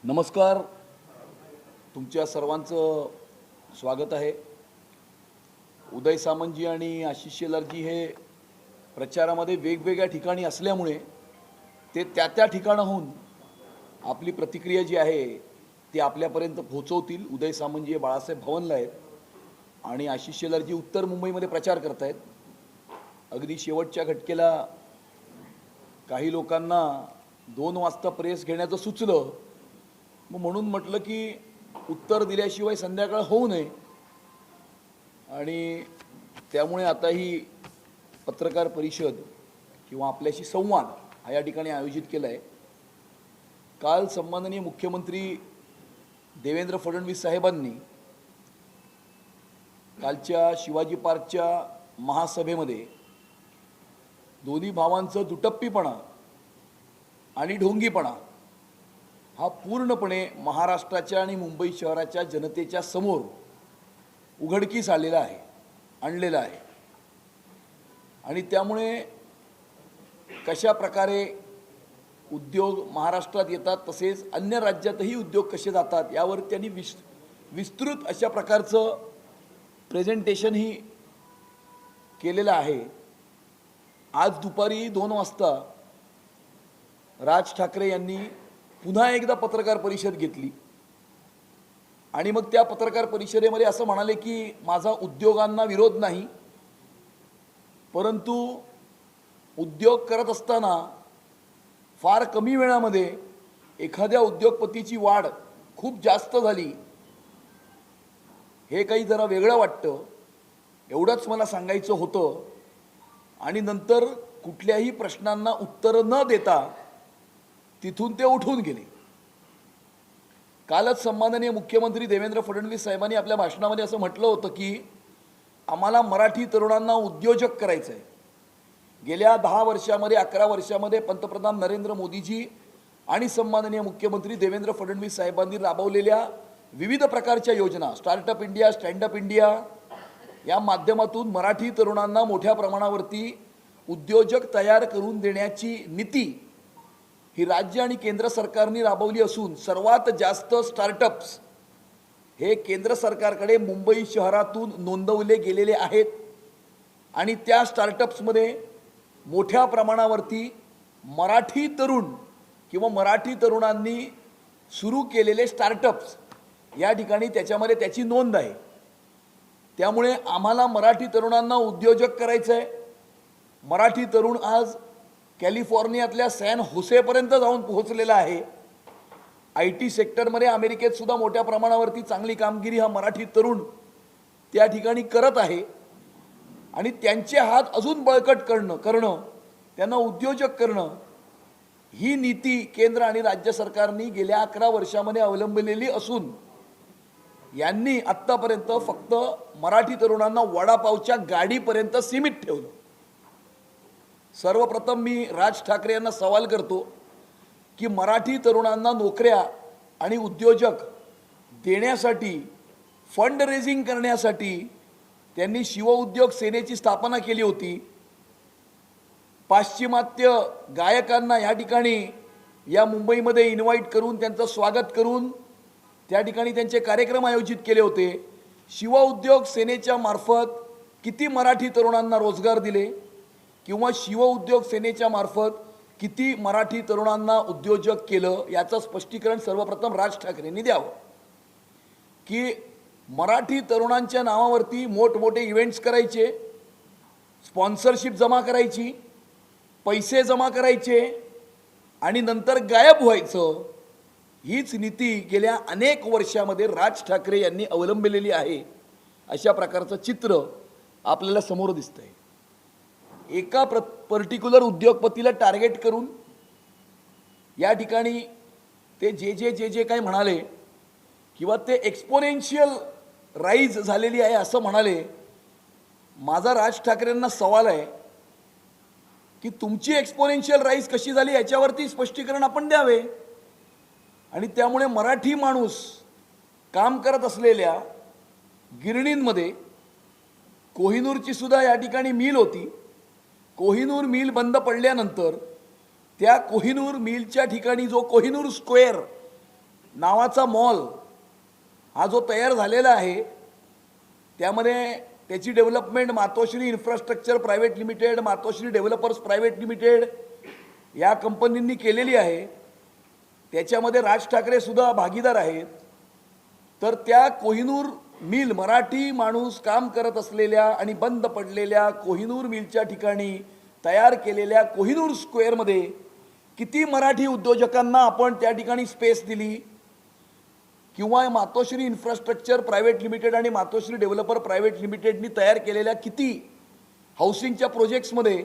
नमस्कार. तुमच्या सर्वांचं स्वागत आहे. उदय सामंतजी आणि आशिष शेलारजी हे प्रचारामध्ये वेगवेगळ्या ठिकाणी असल्यामुळे ते त्या ठिकाणाहून आपली प्रतिक्रिया जी आहे ती आपल्यापर्यंत पोहोचवतील. उदय सामंतजी हे बाळासाहेब भवनला आहेत आणि आशिष शेलारजी उत्तर मुंबईमध्ये प्रचार करत आहेत. अगदी शेवटच्या घटकेला काही लोकांना 2 वाजता प्रेस घेण्याचं सुचलं, मग म्हणून म्हटलं की उत्तर दिल्याशिवाय संध्याकाळ होऊ नये आणि त्यामुळे आता ही पत्रकार परिषद किंवा आपल्याशी संवाद हा या ठिकाणी आयोजित केला आहे. काल सन्माननीय मुख्यमंत्री देवेंद्र फडणवीस साहेबांनी कालच्या शिवाजी पार्कच्या महासभेमध्ये दोन्ही भावांचं दुटप्पीपणा आणि ढोंगीपणा हा पूर्णपणे महाराष्ट्राच्या आणि मुंबई शहराच्या जनतेच्या समोर उघडकीस आणलेला आहे. आणि त्यामुळे कशा प्रकारे उद्योग महाराष्ट्रात येतात तसेच अन्य राज्यातही उद्योग कसे जातात यावर त्यांनी विस्तृत अशा प्रकारचं प्रेझेंटेशनही केलेलं आहे. आज दुपारी 2 वाजता राज ठाकरे यांनी पुन्हा एकदा पत्रकार परिषद घेतली आणि मग त्या पत्रकार परिषदेमध्ये असं म्हणाले की माझा उद्योगांना विरोध नाही, परंतु उद्योग करत असताना फार कमी वेळामध्ये एखाद्या उद्योगपतीची वाढ खूप जास्त झाली, हे काही जरा वेगळं वाटतं, एवढंच मला सांगायचं होतं. आणि नंतर कुठल्याही प्रश्नांना उत्तर न देता तिथून ते उठून गेले. कालच सन्माननीय मुख्यमंत्री देवेंद्र फडणवीस साहेबांनी आपल्या भाषणामध्ये असं म्हटलं होतं की आम्हाला मराठी तरुणांना उद्योजक करायचं आहे. गेल्या 10 वर्षामध्ये 11 वर्षामध्ये पंतप्रधान नरेंद्र मोदीजी आणि सन्माननीय मुख्यमंत्री देवेंद्र फडणवीस साहेबांनी राबवलेल्या विविध प्रकारच्या योजना, स्टार्टअप इंडिया, स्टँडअप इंडिया या माध्यमातून मराठी तरुणांना मोठ्या प्रमाणावरती उद्योजक तयार करून देण्याची नीती ही राज्य आणि केंद्र सरकारने राबवली असून सर्वात जास्त स्टार्टअप्स हे केंद्र सरकारकडे मुंबई शहरातून नोंदवले गेलेले आहेत. आणि त्या स्टार्टअप्समध्ये मोठ्या प्रमाणावरती मराठी तरुण किंवा मराठी तरुणांनी सुरू केलेले स्टार्टअप्स या ठिकाणी त्याच्यामध्ये त्याची नोंद आहे. त्यामुळे आम्हाला मराठी तरुणांना उद्योजक करायचं आहे. मराठी तरुण आज कॅलिफोर्नियातल्या सॅन होसेपर्यंत जाऊन पोहोचलेला आहे. IT सेक्टरमध्ये अमेरिकेत सुद्धा मोठ्या प्रमाणावरती चांगली कामगिरी हा मराठी तरुण त्या ठिकाणी करत आहे. आणि त्यांचे हात अजून बळकट करणं त्यांना उद्योजक करणं ही नीती केंद्र आणि राज्य सरकारने गेल्या 11 वर्षामध्ये अवलंबलेली असून यांनी आत्तापर्यंत फक्त मराठी तरुणांना वडापावच्या गाडीपर्यंत सीमित ठेवलं. सर्वप्रथम मी राज ठाकरे यांना सवाल करतो की मराठी तरुणांना नोकऱ्या आणि उद्योजक देण्यासाठी फंड रेझिंग करण्यासाठी त्यांनी शिवउद्योग सेनेची स्थापना केली होती. पाश्चिमात्य गायकांना या ठिकाणी या मुंबईमध्ये इन्व्हाइट करून त्यांचं स्वागत करून त्या ठिकाणी त्यांचे कार्यक्रम आयोजित केले होते. शिवउद्योग सेनेच्या मार्फत किती मराठी तरुणांना रोजगार दिले किंवा शिवउद्योग सेनेच्या मार्फत किती मराठी तरुणांना उद्योजक केलं याचं स्पष्टीकरण सर्वप्रथम राज ठाकरेंनी द्यावं. की मराठी तरुणांच्या नावावरती मोठमोठे इव्हेंट्स करायचे, स्पॉन्सरशिप जमा करायची, पैसे जमा करायचे आणि नंतर गायब व्हायचं, हीच नीती गेल्या अनेक वर्षामध्ये राज ठाकरे यांनी अवलंबलेली आहे. अशा प्रकारचं चित्र आपल्याला समोर दिसतंय. एका पर्टिक्युलर उद्योगपतीला टार्गेट करून या ठिकाणी ते जे काही म्हणाले किंवा ते एक्सपोनेन्शियल राईज झालेली आहे असं म्हणाले. माझा राज ठाकरेंना सवाल आहे की तुमची एक्सपोनेन्शियल राईज कशी झाली याच्यावरती स्पष्टीकरण आपण द्यावे. आणि त्यामुळे मराठी माणूस काम करत असलेल्या गिरणींमध्ये कोहिनूरची सुद्धा या ठिकाणी मिल होती. कोहिनूर मिल बंद पडल्यानंतर त्या कोहिनूर मिलच्या ठिकाणी जो कोहिनूर स्क्वेअर नावाचा मॉल हा जो तयार झालेला आहे त्यामध्ये त्याची डेव्हलपमेंट मातोश्री इन्फ्रास्ट्रक्चर प्रायव्हेट लिमिटेड, मातोश्री डेव्हलपर्स प्रायव्हेट लिमिटेड या कंपनींनी केलेली आहे. त्याच्यामध्ये राज ठाकरे सुद्धा भागीदार आहेत. तर त्या कोहिनूर मिल, मराठी माणूस काम करत असलेल्या आणि बंद पडलेल्या कोहिनूर मिलच्या ठिकाणी तयार केलेल्या कोहिनूर स्क्वेअरमध्ये किती मराठी उद्योजकांना आपण त्या ठिकाणी स्पेस दिली, किंवा मातोश्री इन्फ्रास्ट्रक्चर प्रायव्हेट लिमिटेड आणि मातोश्री डेव्हलपर प्रायव्हेट लिमिटेडनी तयार केलेल्या किती हाऊसिंगच्या प्रोजेक्ट्समध्ये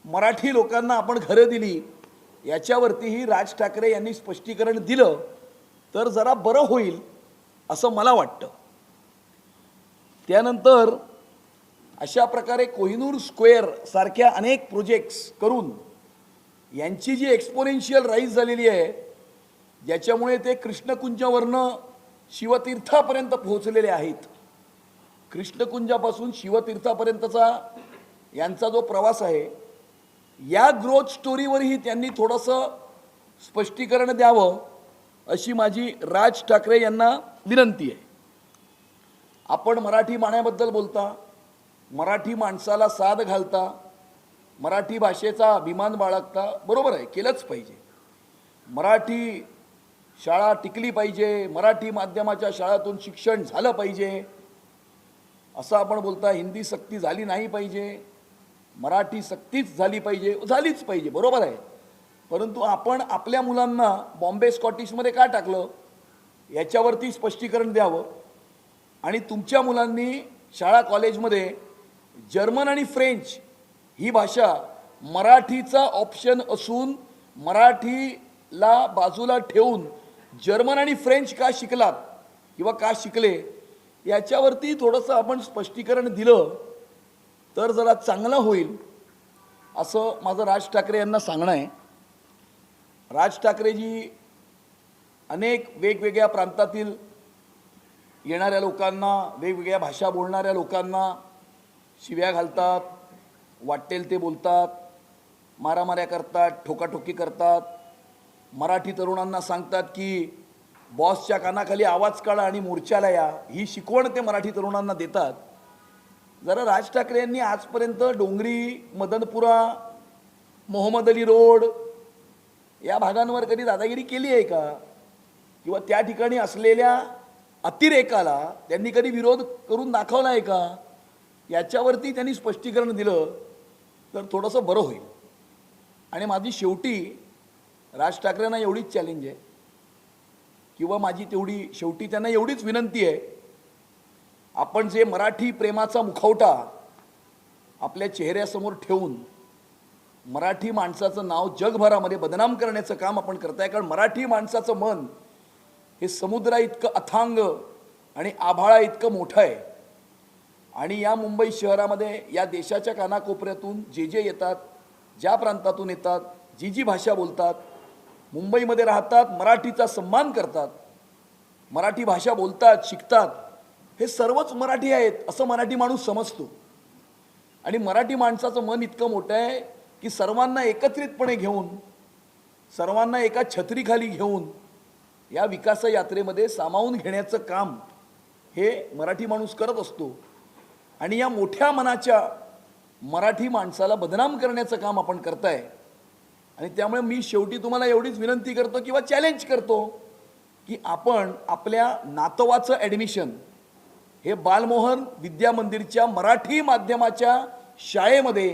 मराठी लोकांना आपण घरं दिली, याच्यावरतीही राज ठाकरे यांनी स्पष्टीकरण दिलं तर जरा बरं होईल असं मला वाटतं. त्यानंतर अशा प्रकारे कोहिनूर स्क्वेअर सारख्या अनेक प्रोजेक्ट्स करून यांची जी एक्सपोनेन्शियल राईज झालेली आहे, ज्याच्यामुळे ते कृष्णकुंजावरनं शिवतीर्थापर्यंत पोहोचलेले आहेत. कृष्णकुंजापासून शिवतीर्थापर्यंतचा यांचा जो प्रवास आहे, या ग्रोथ स्टोरीवरही त्यांनी थोडंसं स्पष्टीकरण द्यावं अशी माझी राज ठाकरे यांना विनंती आहे. आपण मराठी माण्याबद्दल बोलता, मराठी माणसाला साद घालता, मराठी भाषेचा अभिमान बाळगता, बरोबर आहे, केलंच पाहिजे. मराठी शाळा टिकली पाहिजे, मराठी माध्यमाच्या शाळातून शिक्षण झालं पाहिजे असं आपण बोलता. हिंदी सक्ती झाली नाही पाहिजे, मराठी सक्तीच झाली पाहिजे, झालीच पाहिजे, बरोबर आहे. परंतु आपण आपल्या मुलांना बॉम्बे स्कॉटिशमध्ये का टाकलं याच्यावरती स्पष्टीकरण द्यावं. आणि तुमच्या मुलांनी शाळा कॉलेजमध्ये जर्मन आणि फ्रेंच ही भाषा मराठीचा ऑप्शन असून मराठीला बाजूला ठेवून जर्मन आणि फ्रेंच का शिकलात किंवा का शिकले याच्यावरती थोडंसं आपण स्पष्टीकरण दिलं तर जरा चांगलं होईल असं माझं राज ठाकरे यांना सांगणं आहे. राज ठाकरेजी अनेक वेगवेगळ्या प्रांतातील येणाऱ्या लोकांना, वेगवेगळ्या भाषा बोलणाऱ्या लोकांना शिव्या घालतात, वाटेल ते बोलतात, मारामाऱ्या करतात, ठोकाठोकी करतात. मराठी तरुणांना सांगतात की बॉसच्या कानाखाली आवाज काढा आणि मोर्चाला या, ही शिकवण ते मराठी तरुणांना देतात. जरा राज ठाकरे यांनी आजपर्यंत डोंगरी, मदनपुरा, मोहम्मद अली रोड या भागांवर कधी दादागिरी केली आहे का? किंवा त्या ठिकाणी असलेल्या अतिरेकाला त्यांनी कधी विरोध करून दाखवला आहे का? याच्यावरती त्यांनी स्पष्टीकरण दिलं तर थोडंसं बरं होईल. आणि माझी शेवटी राज ठाकरेंना एवढीच चॅलेंज आहे, किंवा माझी तेवढी शेवटी त्यांना एवढीच विनंती आहे, आपण जे मराठी प्रेमाचा मुखवटा आपल्या चेहऱ्यासमोर ठेवून मराठी माणसाचं नाव जगभरामध्ये बदनाम करण्याचं काम आपण करताय. कारण मराठी माणसाचं मन हे समुद्रा इतकं अथांग आणि आभाळा इतकं मोठं आहे. आणि या मुंबई शहरामध्ये या देशाच्या कानाकोपऱ्यातून जे जे येतात, ज्या प्रांतातून येतात, जी जी भाषा बोलतात, मुंबईमध्ये राहतात, मराठीचा सन्मान करतात, मराठी भाषा बोलतात, शिकतात, हे सर्वच मराठी आहेत असं मराठी माणूस समजतो. आणि मराठी माणसाचं मन इतकं मोठं आहे की सर्वांना एकत्रितपणे घेऊन, सर्वांना एका छत्रीखाली घेऊन या विकास यात्रेमध्ये सामावून घेण्याचं काम हे मराठी माणूस करत असतो. आणि या मोठ्या मनाच्या मराठी माणसाला बदनाम करण्याचं काम आपण करताय. आणि त्यामुळे मी शेवटी तुम्हाला एवढीच विनंती करतो किंवा चॅलेंज करतो की आपण आपल्या नातवाचं ॲडमिशन हे बालमोहन विद्या मंदिरच्या मराठी माध्यमाच्या शाळेमध्ये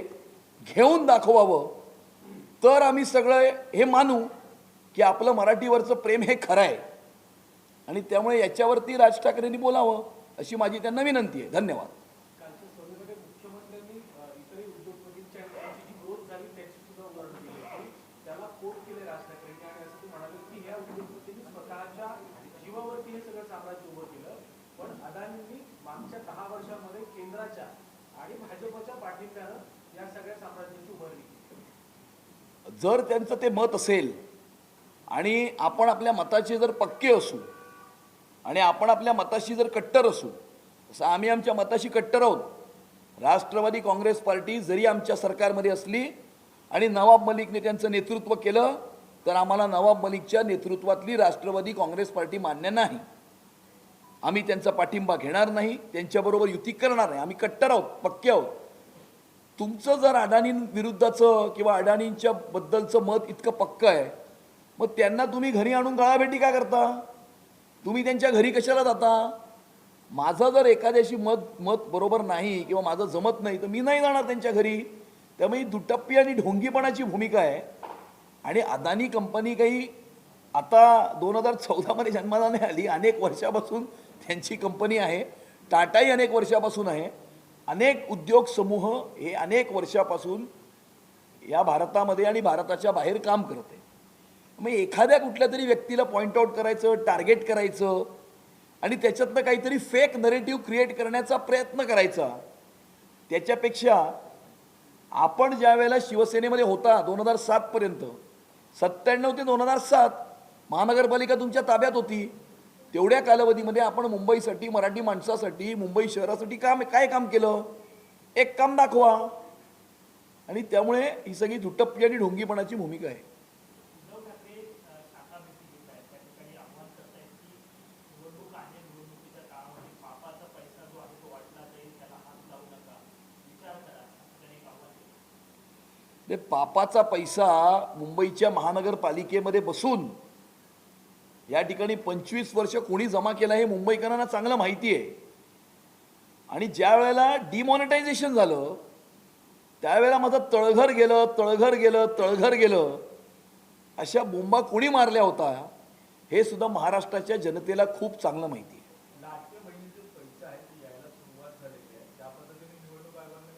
घेऊन दाखवावं, तर आम्ही सगळे हे मानू की आपलं मराठीवरचं प्रेम हे खरं आहे. आणि त्यामुळे याच्यावरती राज ठाकरेंनी बोलावं अशी माझी त्यांना विनंती आहे. धन्यवाद. पण अदानींनी मागच्या 10 वर्षांमध्ये केंद्राच्या आणि भाजपच्या पाठिंब्यानं या सगळ्या साम्राज्याची उभारणी केली. जर त्यांचं ते मत असेल आणि आपण आपल्या मताचे जर पक्के असू आणि आपण आपल्या मताशी जर कट्टर असू, तसं आम्ही आमच्या मताशी कट्टर आहोत. राष्ट्रवादी काँग्रेस पार्टी जरी आमच्या सरकारमध्ये असली आणि नवाब मलिकने त्यांचं नेतृत्व केलं तर आम्हाला नवाब मलिकच्या नेतृत्वातली राष्ट्रवादी काँग्रेस पार्टी मान्य नाही. आम्ही त्यांचा पाठिंबा घेणार नाही, त्यांच्याबरोबर युती करणार नाही. आम्ही कट्टर आहोत, पक्के आहोत. तुमचं जर अडाणी विरुद्धचं किंवा अडाणींच्या बद्दलचं मत इतकं पक्कं आहे, मग त्यांना तुम्ही घरी आणून गळाभेटी का करता? तुम्ही त्यांच्या घरी कशाला जाता? माझं जर एखाद्याशी मत बरोबर नाही किंवा माझं जमत नाही तर मी नाही जाणार त्यांच्या घरी. त्यामुळे दुटप्पी आणि ढोंगीपणाची भूमिका आहे. आणि अदानी कंपनी काही आता 2014 जन्माला नाही आली, अनेक वर्षापासून त्यांची कंपनी आहे. टाटाही अनेक वर्षापासून आहे. अनेक उद्योग समूह हे अनेक वर्षापासून या भारतामध्ये आणि भारताच्या बाहेर काम करत आहे. मग एखाद्या कुठल्या तरी व्यक्तीला पॉईंट आउट करायचं, टार्गेट करायचं आणि त्याच्यातनं काहीतरी फेक नरेटिव्ह क्रिएट करण्याचा प्रयत्न करायचा, त्याच्यापेक्षा आपण ज्या वेळेला शिवसेनेमध्ये होता 2007 पर्यंत, 97 ते 2007 महानगरपालिका तुमच्या ताब्यात होती, तेवढ्या कालावधीमध्ये आपण मुंबईसाठी, मराठी माणसासाठी, मुंबई शहरासाठी काय काम केलं? एक काम दाखवा. आणि त्यामुळे ही सगळी दुटप्पी आणि ढोंगीपणाची भूमिका आहे. उद्धव ठाकरे शाखा भेटी घेत आहेत, त्या ठिकाणी आव्हान करतायत की निवडणूक आहे, निवडणुकीच्या काळामध्ये पापाचा पैसा जो आहे तो वाटला जाईल, त्याला हात लावू नका, विचार करा, असं त्यांनी एक आव्हान केलं. पापाचा पैसा मुंबईच्या महानगरपालिकेमध्ये बसून या ठिकाणी 25 वर्ष कोणी जमा केला हे मुंबईकरांना चांगलं माहिती आहे. आणि ज्या वेळेला डिमॉनिटायझेशन झालं त्यावेळेला माझं तळघर गेलं अशा बोंबा कोणी मारल्या होता हे सुद्धा महाराष्ट्राच्या जनतेला खूप चांगलं माहिती आहे. लाडके बहिणीचे पैसे आहेत ते यायला सुरुवात झालेली आहे. ज्या पद्धतीने निवडणूक आयोगाने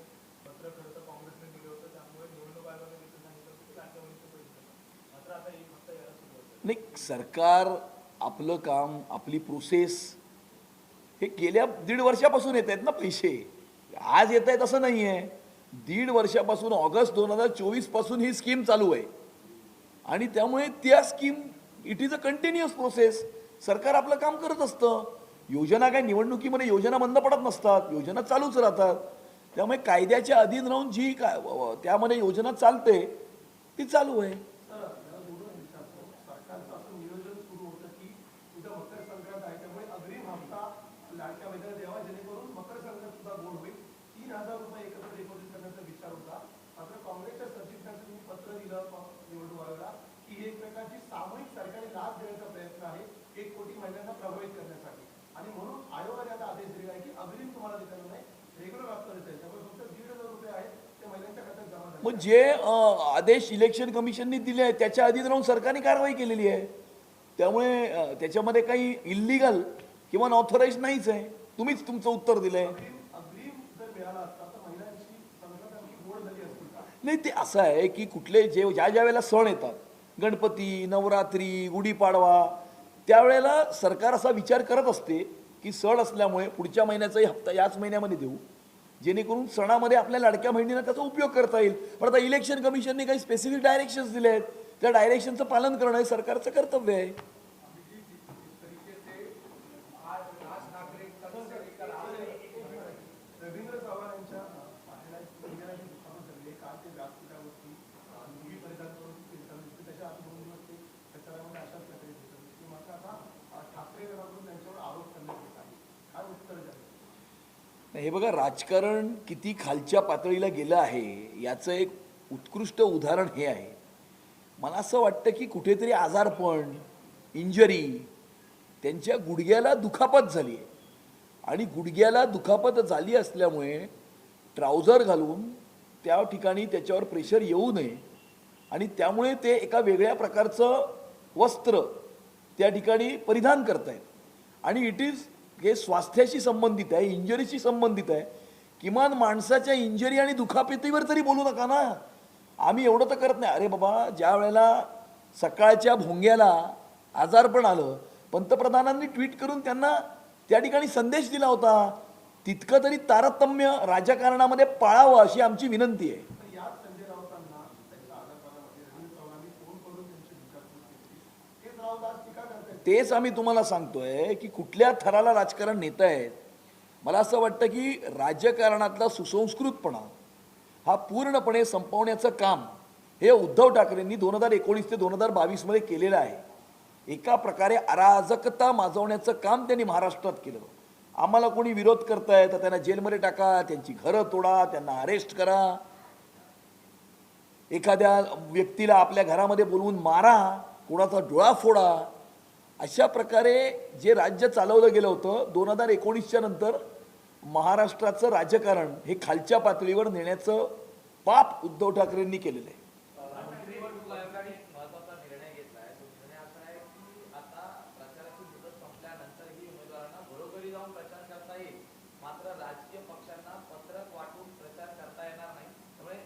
पत्र खरं तर काँग्रेसने दिलं होतं, त्यामुळे निवडणूक आयोगाने देखील सांगितलं की लाडक्या बहिणीचे पैसे देतात. मात्र आता एक हप्ता यायला सुरुवात झाली. नाही, सरकार आपलं काम, आपली प्रोसेस हे गेल्या 1.5 वर्षापासून येत आहेत ना. पैसे आज येत आहेत असं नाही आहे. 1.5 वर्षापासून ऑगस्ट 2024 पासून ही स्कीम चालू आहे. आणि त्यामुळे त्या scheme it is a continuous process. सरकार आपलं काम करत असतं. योजना काय निवडणुकीमध्ये योजना बंद पडत नसतात, योजना चालूच राहतात. त्यामुळे कायद्याच्या अधीन राहून जी त्यामध्ये योजना चालते ती चालू आहे. सरकारचं असं नियोजन सुरू होतं की उद्या मकर संक्रांत आहे, त्यामुळे अग्रिम हप्ता लाडक्या बहिणीला द्यावा, जेणेकरून मकर संक्रांत सुद्धा गोड होईल. 3,000 रुपये एकत्र डिपॉझिट करण्याचा विचार होता. मात्र काँग्रेसच्या सरचिटणीसांनी तुम्ही पत्र दिलं निवडणूक आयोगाला की ही एक प्रकारची सामूहिक सरकारी लाभ देण्याचा प्रयत्न आहे 1 कोटी महिलांना प्रभावित करण्यासाठी. आणि म्हणून आयोगाने आता आदेश दिला आहे की अग्रिम तुम्हाला देताना नाही, रेग्युलर हप्ता देता येईल. त्यामुळे फक्त 1,500 रुपये आहेत ते महिलांच्या खात्यात जमा झाले. मग जे आदेश इलेक्शन कमिशनने दिले आहेत त्याच्या आधीच राहून सरकारने कारवाई केलेली आहे. त्यामुळे त्याच्यामध्ये काही इल्लीगल किंवा अनऑथराईज नाहीच आहे. तुम्हीच तुमचं उत्तर दिलंय. अग्रिम जर मिळाला असता तर महिलांची संख्या आणखी गोड झाली असती का? नाही, ते असं आहे की कुठले ज्या वेळेला सण येतात, गणपती, नवरात्री, गुढीपाडवा, त्यावेळेला सरकार असा विचार करत असते की सण असल्यामुळे पुढच्या महिन्याचाही हप्ता याच महिन्यामध्ये देऊ, जेणेकरून सणामध्ये आपल्या लाडक्या बहिणींना त्याचा उपयोग करता येईल. पण आता इलेक्शन कमिशनने काही स्पेसिफिक डायरेक्शन्स दिले आहेत, त्या डायरेक्शनचं पालन करणं हे सरकारचं कर्तव्य आहे. रवींद्र चव्हाण यांच्या काल ते व्यासपीठावरती मुली परिधान करून त्याच्या आधी 2 दिवस ते प्रचारामध्ये अशाच प्रकारे दिसत. मात्र आता ठाकरे गटाकडून त्यांच्यावर आरोप करण्यात येत आहे. काय उत्तर द्याल? हे बघा, राजकारण किती खालच्या पातळीला गेलं आहे याचं एक उत्कृष्ट उदाहरण हे आहे. मला असं वाटतं की कुठेतरी आजारपण, इंजरी, त्यांच्या गुडघ्याला दुखापत झाली आहे. आणि गुडघ्याला दुखापत झाली असल्यामुळे ट्राउझर घालून त्या ठिकाणी त्याच्यावर प्रेशर येऊ नये आणि त्यामुळे ते एका वेगळ्या प्रकारचं वस्त्र त्या ठिकाणी परिधान करत आहेत. आणि इट इज हे स्वास्थ्याशी संबंधित आहे, इंजरीशी संबंधित आहे. किमान माणसाच्या इंजरी आणि दुखापतीवर तरी बोलू नका ना. आम्ही एवढं तर करत नाही. अरे बाबा, ज्या वेळेला सकाळच्या भोंग्याला आजारपण आलं, पंतप्रधानांनी ट्विट करून त्यांना त्या ठिकाणी संदेश दिला होता. तितकं तरी तारतम्य राजकारणामध्ये पाळावं अशी आमची विनंती आहे. याच संजय राऊतांना त्यांच्या आजारपणामध्ये रवींद्र चव्हाणांनी फोन करून त्यांची विचारपूस केली. तेच राऊत आज टीका करतायत. तेच आम्ही तुम्हाला सांगतोय की कुठल्या थराला राजकारण नेत आहेत. मला असं वाटतं की राजकारणातला सुसंस्कृतपणा हा पूर्णपणे संपवण्याचं काम हे उद्धव ठाकरेंनी 2019 ते 2022 मध्ये केलेलं आहे. एका प्रकारे अराजकता माजवण्याचं काम त्यांनी महाराष्ट्रात केलं. आम्हाला कोणी विरोध करताय तर त्यांना जेलमध्ये टाका, त्यांची घरं तोडा, त्यांना अरेस्ट करा, एखाद्या व्यक्तीला आपल्या घरामध्ये बोलवून मारा, कोणाचा डोळा फोडा. अशा प्रकारे जे राज्य चालवलं गेलं होतं 2019च्या नंतर महाराष्ट्राचं राजकारण हे खालच्या पातळीवर नेण्याचं पाप उद्धव ठाकरेंनी केलेलं आहे. निवडणूक आयोगाने महत्त्वाचा निर्णय घेतला आहे. तो निर्णय असा आहे की आता प्रचाराची मुदत संपल्यानंतरही उमेदवारांना घरोघरी जाऊन प्रचार करता येईल, मात्र राजकीय पक्षांना पत्रक वाटून प्रचार करता येणार नाही. त्यामुळे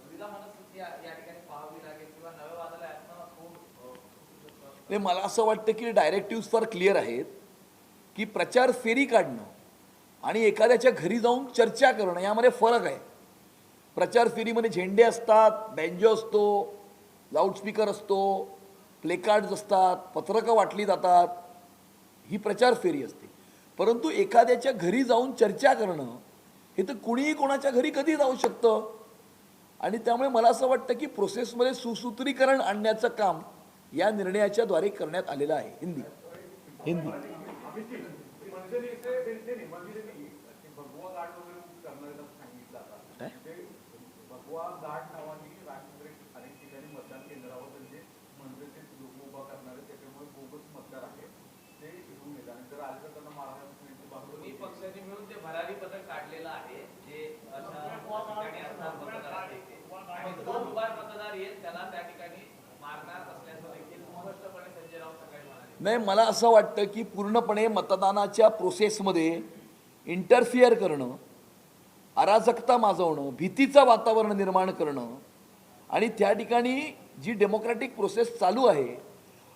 दुविधा मनस्थिती या ठिकाणी पाहावी लागेल किंवा नव्या वादाला यातनं होऊन नाही, मला असं वाटतं की डायरेक्टिव्ह फार क्लिअर आहेत की प्रचार फेरी काढणं आणि एखाद्याच्या घरी जाऊन चर्चा करणं यामध्ये फरक आहे. प्रचार फेरीमध्ये झेंडे असतात, बँजो असतो, लाऊडस्पीकर असतो, प्लेकार्ड्स असतात, पत्रकं वाटली जातात, ही प्रचार फेरी असते. परंतु एखाद्याच्या घरी जाऊन चर्चा करणं हे तर कुणीही कोणाच्या घरी कधी जाऊ शकतं. आणि त्यामुळे मला असं वाटतं की प्रोसेसमध्ये सुसूत्रीकरण आणण्याचं काम या निर्णयाच्या द्वारे करण्यात आलेलं आहे. हिंदी भगवा घाट नावाने राजचंद्र अनेक ठिकाणी मतदान केंद्रावर त्यांचे मनसेचे लोक उभा करणारे त्याच्यामुळे बोगस मतदार आहे ते घेऊन येतात आणि जर आले तर त्यांना मारहाण दोन्ही पक्षांनी मिळून ते भरारी पथक काढलेलं आहे जे अशा ठिकाणी असणार मतदार आणि जो दुबार मतदार येईल त्याला त्या ठिकाणी मारणार असल्याचं देखील स्पष्टपणे संजय राऊत सकाळी म्हणाले. नाही, मला असं वाटतं की पूर्णपणे मतदानाच्या प्रोसेसमध्ये इंटरफिअर करणं, अराजकता माजवणं, भीतीचं वातावरण निर्माण करणं आणि त्या ठिकाणी जी डेमोक्रॅटिक प्रोसेस चालू आहे,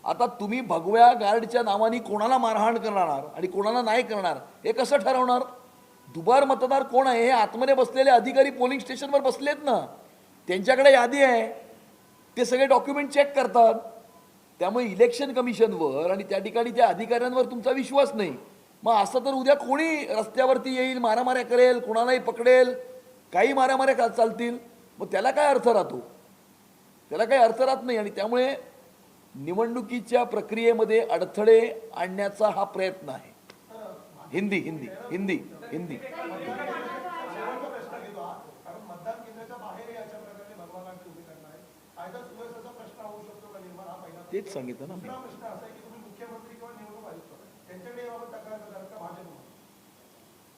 आता तुम्ही भगव्या गार्डच्या नावाने कोणाला मारहाण करणार आणि कोणाला नाही करणार हे कसं ठरवणार? दुबार मतदार कोण आहे हे आतमध्ये बसलेले अधिकारी पोलिंग स्टेशनवर बसलेत ना, त्यांच्याकडे यादी आहे, ते सगळे डॉक्युमेंट चेक करतात. त्यामुळे इलेक्शन कमिशनवर आणि त्या ठिकाणी त्या अधिकाऱ्यांवर तुमचा विश्वास नाही. मग असं तर उद्या कोणी रस्त्यावरती येईल, मारामाऱ्या करेल, कोणालाही पकडेल, काही मारामाऱ्या चालतील, मग त्याला काय अर्थ राहतो? त्याला काही अर्थ राहत नाही. आणि त्यामुळे निवडणुकीच्या प्रक्रियेमध्ये अडथळे आणण्याचा हा प्रयत्न आहे. हिंदी हिंदी हिंदी हिंदी शेवटचा प्रश्न घेतो हा, कारण मतदान केंद्राच्या बाहेर अशा प्रकारे भगवा घाट उभे करणार आहे. कायदा सुव्यवस्थेचा प्रश्न होऊ शकतो का निर्माण? हा पहिला. तेच सांगितलं ना मी. दुसरा प्रश्न असा आहे की तुम्ही मुख्यमंत्री किंवा निवडणूक आयुक्त त्यांच्याकडे याबाबत तक्रार करणार का भाजपमध्ये?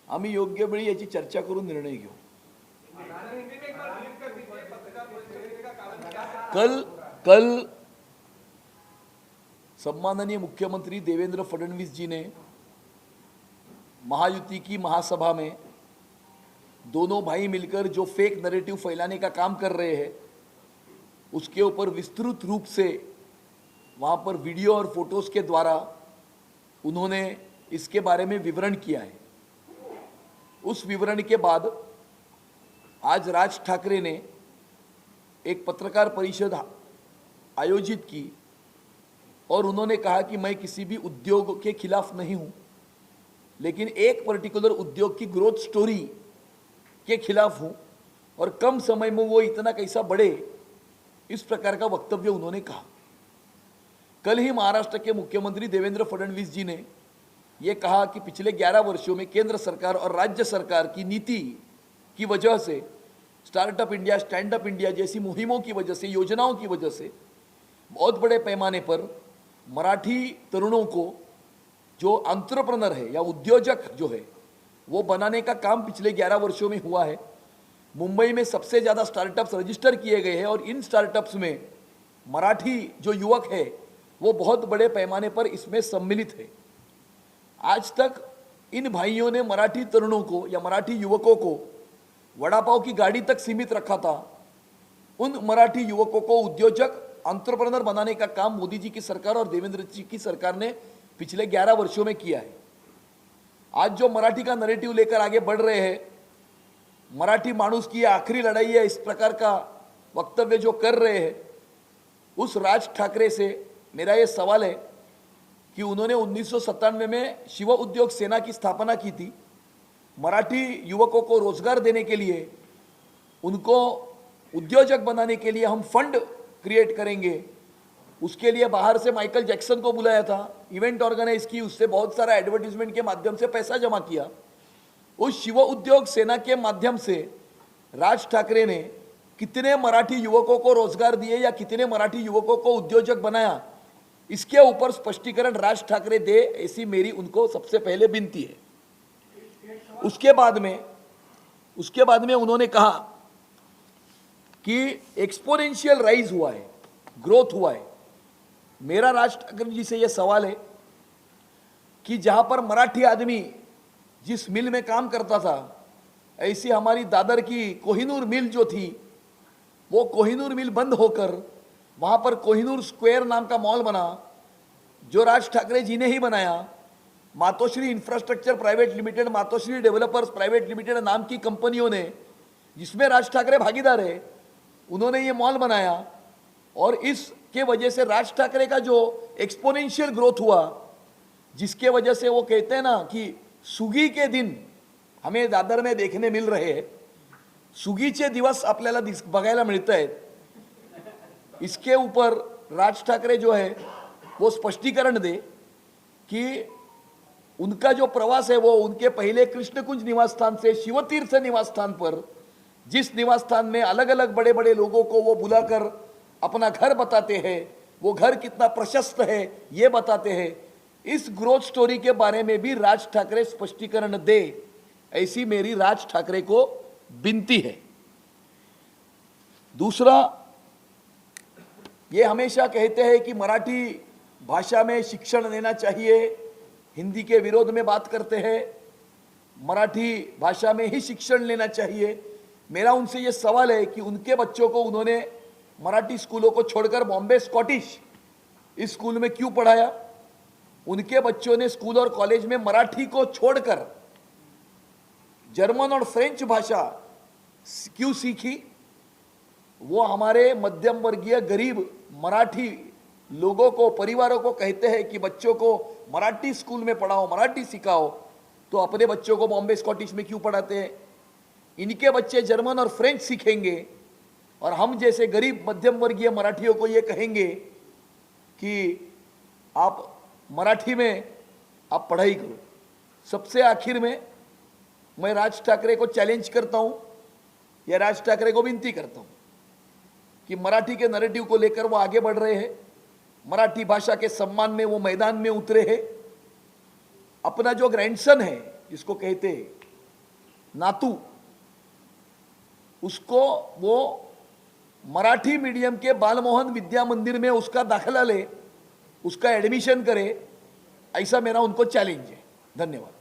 आम्ही योग्य वेळी याची चर्चा करून निर्णय घेऊ. कल सम्माननीय मुख्यमंत्री देवेंद्र फडणवीस जी ने महायुति की महासभा में दोनों भाई मिलकर जो फेक नैरेटिव फैलाने का काम कर रहे हैं उसके ऊपर विस्तृत रूप से वहाँ पर वीडियो और फोटोज़ के द्वारा उन्होंने इसके बारे में विवरण किया है. उस विवरण के बाद आज राज ठाकरे ने एक पत्रकार परिषद आयोजित की और उन्होंने कहा कि मैं किसी भी उद्योग के खिलाफ नहीं हूँ, लेकिन एक पर्टिकुलर उद्योग की ग्रोथ स्टोरी के खिलाफ हूँ और कम समय में वो इतना कैसा बढ़े, इस प्रकार का वक्तव्य उन्होंने कहा. कल ही महाराष्ट्र के मुख्यमंत्री देवेंद्र फडणवीस जी ने ये कहा कि पिछले 11 वर्षों में केंद्र सरकार और राज्य सरकार की नीति की वजह से, startup India, stand up India जैसी मुहिमों की वजह से, योजनाओं की वजह से बहुत बड़े पैमाने पर मराठी तरुणों को जो एंटरप्रेन्योर है या उद्योजक जो है वो बनाने का काम पिछले 11 वर्षों में हुआ है. मुंबई में सबसे ज़्यादा स्टार्टअप्स रजिस्टर किए गए हैं और इन स्टार्टअप्स में मराठी जो युवक है वो बहुत बड़े पैमाने पर इसमें सम्मिलित है. आज तक इन भाइयों ने मराठी तरुणों को या मराठी युवकों को वड़ा पाव की गाड़ी तक सीमित रखा था. उन मराठी युवकों को उद्योजक, एंटरप्रेन्योर बनाने का काम मोदी जी की सरकार और देवेंद्र जी की सरकार ने पिछले 11 वर्षों में किया है. आज जो मराठी का नैरेटिव लेकर आगे बढ़ रहे हैं, मराठी मानुस की आखिरी लड़ाई है, इस प्रकार का वक्तव्य जो कर रहे हैं, उस राज ठाकरे से मेरा ये सवाल है कि उन्होंने 1997 में शिव उद्योग सेना की स्थापना की थी. मराठी युवकों को रोजगार देने के लिए उनको उद्योजक बनाने के लिए हम फंड क्रिएट करेंगे। उसके लिए बाहर से माइकल जैक्सन को बुलाया था, इवेंट ऑर्गेनाइज की, उससे बहुत सारा एडवर्टीजमेंट के माध्यम से पैसा जमा किया। उस शिव उद्योग सेना के माध्यम से राज ठाकरे ने कितने मराठी युवकों को रोजगार दिए या कितने मराठी युवकों को उद्योजक बनाया, इसके ऊपर स्पष्टीकरण राज ठाकरे दे, ऐसी मेरी उनको सबसे पहले विनती है। उसके बाद में उन्होंने कहा कि एक्सपोनेंशियल राइज हुआ है, ग्रोथ हुआ है। मेरा राज ठाकरे जी से यह सवाल है कि जहां पर मराठी आदमी जिस मिल में काम करता था, ऐसी हमारी दादर की कोहिनूर मिल जो थी, वो कोहिनूर मिल बंद होकर वहां पर कोहिनूर स्क्वायर नाम का मॉल बना, जो राज ठाकरे जी ने ही बनाया। मातोश्री इंफ्रास्ट्रक्चर प्राइवेट लिमिटेड, मातोश्री डेवलपर्स प्राइवेट लिमिटेड नाम की कंपनियों ने, जिसमें राज ठाकरे भागीदार है, उन्होंने ये मॉल बनाया। और इसके वजह से राज ठाकरे का जो एक्सपोनेंशियल ग्रोथ हुआ, जिसके वजह से वो कहते हैं ना कि सुगी के दिन हमें दादर में देखने मिल रहे हैं, सुगीचे दिवस आपल्याला बघायला मिळत आहेत। इसके ऊपर राज ठाकरे जो है वो स्पष्टीकरण दे कि उनका जो प्रवास है वो उनके पहले कृष्णकुंज निवास स्थान से शिवतीर्थ निवास स्थान पर, जिस निवास स्थान में अलग अलग बड़े बड़े लोगों को वो बुलाकर अपना घर बताते हैं, वो घर कितना प्रशस्त है ये बताते हैं। इस ग्रोथ स्टोरी के बारे में भी राज ठाकरे स्पष्टीकरण दे, ऐसी मेरी राज ठाकरे को विनती है। दूसरा, ये हमेशा कहते हैं कि मराठी भाषा में शिक्षण लेना चाहिए, हिंदी के विरोध में बात करते हैं, मराठी भाषा में ही शिक्षण लेना चाहिए। मेरा उनसे ये सवाल है कि उनके बच्चों को उन्होंने मराठी स्कूलों को छोड़कर बॉम्बे स्कॉटिश इस स्कूल में क्यों पढ़ाया? उनके बच्चों ने स्कूल और कॉलेज में मराठी को छोड़कर जर्मन और फ्रेंच भाषा क्यों सीखी? वो हमारे मध्यम वर्गीय गरीब मराठी लोगों को, परिवारों को कहते हैं कि बच्चों को मराठी स्कूल में पढ़ाओ, मराठी सिखाओ, तो अपने बच्चों को बॉम्बे स्कॉटिश में क्यों पढ़ाते हैं? इनके बच्चे जर्मन और फ्रेंच सीखेंगे और हम जैसे गरीब मध्यम वर्गीय मराठियों को ये कहेंगे कि आप मराठी में आप पढ़ाई करो। सबसे आखिर में मैं राज ठाकरे को चैलेंज करता हूं, या राज ठाकरे को विनती करता हूं कि मराठी के नैरेटिव को लेकर वो आगे बढ़ रहे हैं, मराठी भाषा के सम्मान में वो मैदान में उतरे हैं। अपना जो ग्रैंडसन है, जिसको कहते हैं नातू, उसको वो मराठी मीडियम के बालमोहन विद्या मंदिर में उसका दाखला ले, उसका एडमिशन करे, ऐसा मेरा उनको चैलेंज है। धन्यवाद।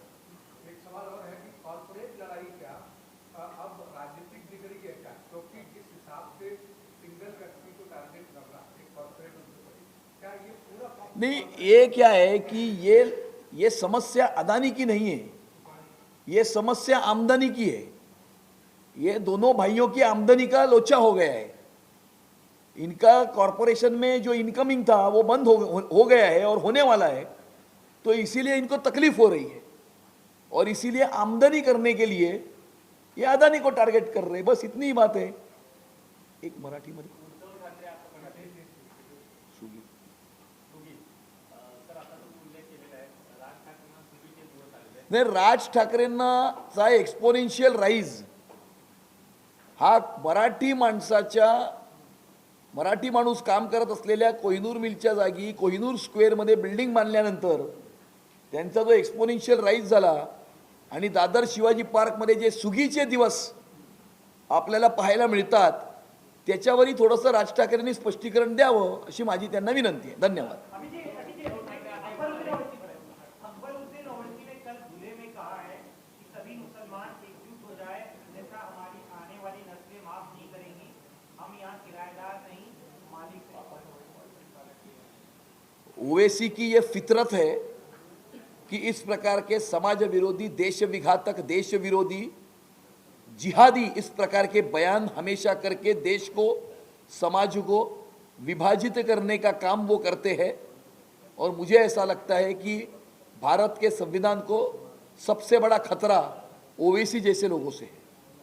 एक सवाल और है कि कॉर्पोरेट लड़ाई क्या अब राजनीतिक बिगड़ गई है क्या? क्योंकि जिस हिसाब से सिंगल व्यक्ति को टारगेट करना एक कॉर्पोरेट उद्योगपति, क्या ये पूरा नहीं, ये क्या है कि ये समस्या अदानी की नहीं है, ये समस्या आमदनी की है। ये दोनों भाइयों की आमदनी का लोचा हो गया है। इनका कॉरपोरेशन में जो इनकमिंग था वो बंद हो गया है और होने वाला है, तो इसीलिए इनको तकलीफ हो रही है और इसीलिए आमदनी करने के लिए ये अदानी को टारगेट कर रहे हैं। बस इतनी ही बात है। एक मराठी मध्ये सुगी नाही, राज ठाकरेंचा एक्सपोनेन्शियल राईज हा मराठी माणूस काम करत असलेल्या कोहिनूर मिलच्या जागी कोहिनूर स्क्वेअरमध्ये बिल्डिंग बांधल्यानंतर त्यांचा जो एक्सपोनेन्शियल राईज झाला आणि दादर शिवाजी पार्कमध्ये जे सुगीचे दिवस आपल्याला पाहायला मिळतात, त्याच्यावरही थोडंसं राज ठाकरेंनी स्पष्टीकरण द्यावं अशी माझी त्यांना विनंती आहे। धन्यवाद। अकबरुद्दीन ओवैसी ने कल खुले में कहा है कि सभी मुसलमान एकजुट हो जाए, अन्यथा हमारी आने वाली नस्लें माफ नहीं करेंगी। हम यहाँ किराएदार नहीं, मालिक हैं। ओवैसी की ये फितरत है कि इस प्रकार के समाज विरोधी, देश विघातक, देश विरोधी, जिहादी इस प्रकार के बयान हमेशा करके देश को, समाज को विभाजित करने का काम वो करते हैं। और मुझे ऐसा लगता है कि भारत के संविधान को सबसे बड़ा खतरा ओवैसी जैसे लोगों से है।